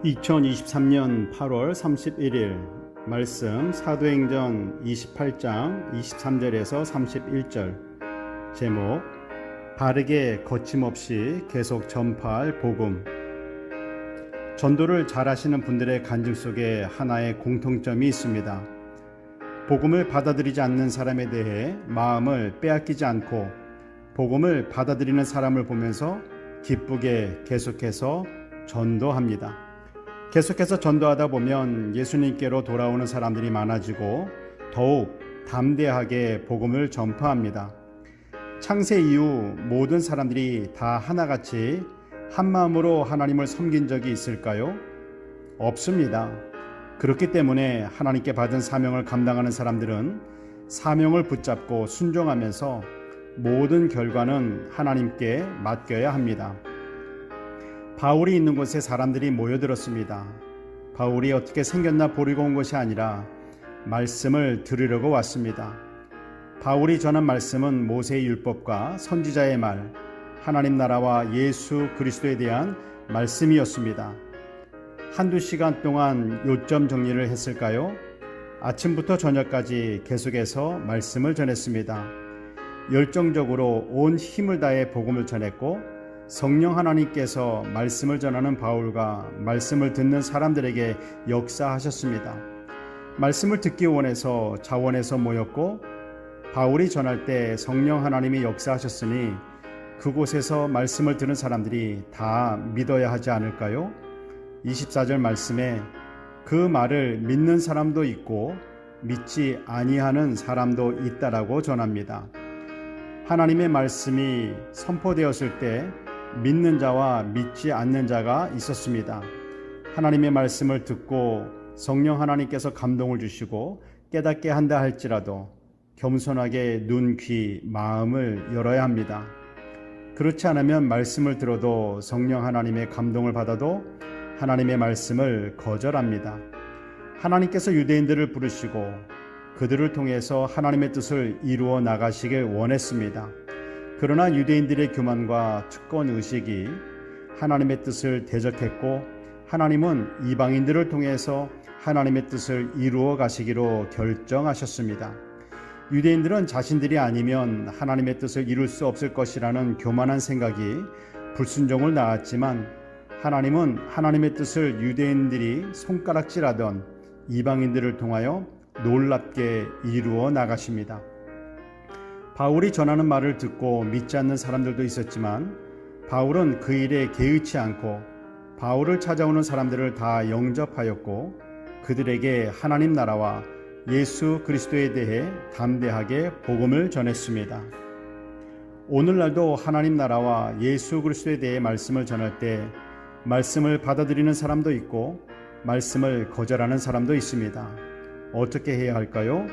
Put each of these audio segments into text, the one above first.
2023년 8월 31일 말씀 사도행전 28장 23절에서 31절. 제목 바르게 거침없이 계속 전파할 복음. 전도를 잘하시는 분들의 간증 속에 하나의 공통점이 있습니다. 복음을 받아들이지 않는 사람에 대해 마음을 빼앗기지 않고 복음을 받아들이는 사람을 보면서 기쁘게 계속해서 전도합니다. 계속해서 전도하다 보면 예수님께로 돌아오는 사람들이 많아지고 더욱 담대하게 복음을 전파합니다. 창세 이후 모든 사람들이 다 하나같이 한마음으로 하나님을 섬긴 적이 있을까요? 없습니다. 그렇기 때문에 하나님께 받은 사명을 감당하는 사람들은 사명을 붙잡고 순종하면서 모든 결과는 하나님께 맡겨야 합니다. 바울이 있는 곳에 사람들이 모여들었습니다. 바울이 어떻게 생겼나 보리고 온 것이 아니라 말씀을 들으려고 왔습니다. 바울이 전한 말씀은 모세의 율법과 선지자의 말, 하나님 나라와 예수 그리스도에 대한 말씀이었습니다. 한두 시간 동안 요점 정리를 했을까요? 아침부터 저녁까지 계속해서 말씀을 전했습니다. 열정적으로 온 힘을 다해 복음을 전했고 성령 하나님께서 말씀을 전하는 바울과 말씀을 듣는 사람들에게 역사하셨습니다. 말씀을 듣기 원해서 자원해서 모였고 바울이 전할 때 성령 하나님이 역사하셨으니 그곳에서 말씀을 듣는 사람들이 다 믿어야 하지 않을까요? 24절 말씀에 그 말을 믿는 사람도 있고 믿지 아니하는 사람도 있다라고 전합니다. 하나님의 말씀이 선포되었을 때 믿는 자와 믿지 않는 자가 있었습니다. 하나님의 말씀을 듣고 성령 하나님께서 감동을 주시고 깨닫게 한다 할지라도 겸손하게 눈, 귀, 마음을 열어야 합니다. 그렇지 않으면 말씀을 들어도 성령 하나님의 감동을 받아도 하나님의 말씀을 거절합니다. 하나님께서 유대인들을 부르시고 그들을 통해서 하나님의 뜻을 이루어 나가시길 원했습니다. 그러나 유대인들의 교만과 특권의식이 하나님의 뜻을 대적했고 하나님은 이방인들을 통해서 하나님의 뜻을 이루어 가시기로 결정하셨습니다. 유대인들은 자신들이 아니면 하나님의 뜻을 이룰 수 없을 것이라는 교만한 생각이 불순종을 낳았지만 하나님은 하나님의 뜻을 유대인들이 손가락질하던 이방인들을 통하여 놀랍게 이루어 나가십니다. 바울이 전하는 말을 듣고 믿지 않는 사람들도 있었지만 바울은 그 일에 개의치 않고 바울을 찾아오는 사람들을 다 영접하였고 그들에게 하나님 나라와 예수 그리스도에 대해 담대하게 복음을 전했습니다. 오늘날도 하나님 나라와 예수 그리스도에 대해 말씀을 전할 때 말씀을 받아들이는 사람도 있고 말씀을 거절하는 사람도 있습니다. 어떻게 해야 할까요?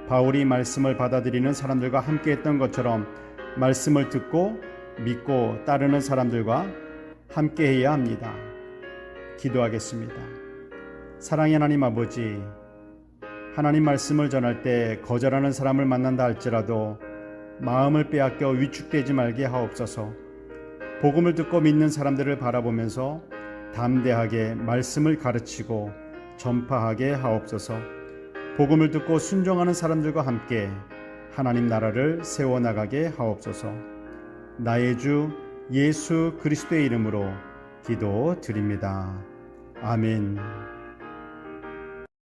바울이 말씀을 받아들이는 사람들과 함께 했던 것처럼 말씀을 듣고 믿고 따르는 사람들과 함께 해야 합니다. 기도하겠습니다. 사랑의 하나님 아버지, 하나님 말씀을 전할 때 거절하는 사람을 만난다 할지라도 마음을 빼앗겨 위축되지 말게 하옵소서. 복음을 듣고 믿는 사람들을 바라보면서 담대하게 말씀을 가르치고 전파하게 하옵소서. 복음을 듣고 순종하는 사람들과 함께 하나님 나라를 세워나가게 하옵소서. 나의 주 예수 그리스도의 이름으로 기도드립니다. 아멘.